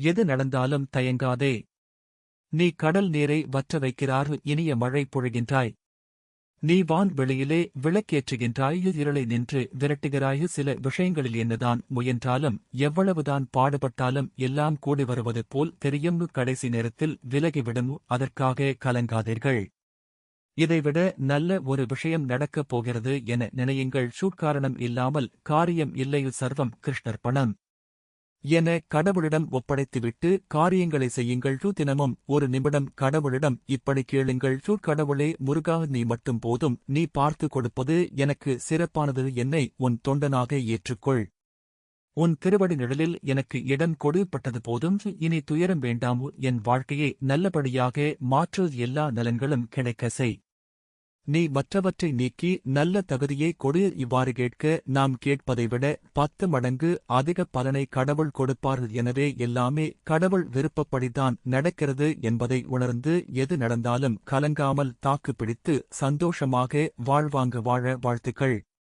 எது நடந்தாலும் தயங்காதே. நீ கடல் நீரை வற்ற வைக்கிறாய், இனிய மழை பொழிகின்றாய். நீ வான்வெளியிலே விளக்கேற்றுகின்றாய், இருளை நின்று விரட்டுகிறாய். சில விஷயங்களில் என்னதான் முயன்றாலும் எவ்வளவுதான் பாடுபட்டாலும் எல்லாம் கூடி வருவது போல் தெரியும். கடைசி நேரத்தில் விலகிவிடும். அதற்காக கலங்காதீர்கள். இதைவிட நல்ல ஒரு விஷயம் நடக்கப் போகிறது என நினையுங்கள். காரணம் இல்லாமல் காரியம் இல்லை. சர்வம் கிருஷ்ணர்ப்பணம் என கடவுளிடம் ஒப்படைத்துவிட்டு காரியங்களை செய்யுங்கள். தினமும் ஒரு நிமிடம் கடவுளிடம் இப்படி கேளுங்கள். கடவுளே முருகா, நீ மட்டும் போதும். நீ பார்த்து கொடுப்பது எனக்கு சிறப்பானது. என்னை உன் தொண்டனாக ஏற்றுக்கொள். உன் திருவடி நிழலில் எனக்கு இடம் கொடுப்பட்டது போதும். இனி துயரம் வேண்டாம். என் வாழ்க்கையை நல்லபடியாக மாற்று. எல்லா நலன்களும் கிடைக்க செய். நீ மற்றவற்றை நீக்கி நல்ல தகுதியை கொடு. இவ்வாறு கேட்க நாம் கேட்பதை விட 10 மடங்கு அதிக பலனை கடவுள் கொடுப்பார். எனவே எல்லாமே கடவுள் விருப்பப்படிதான் நடக்கிறது என்பதை உணர்ந்து எது நடந்தாலும் கலங்காமல் தாக்கு பிடித்து சந்தோஷமாக வாழ்வாங்க வாழ வாழ்த்துக்கள்.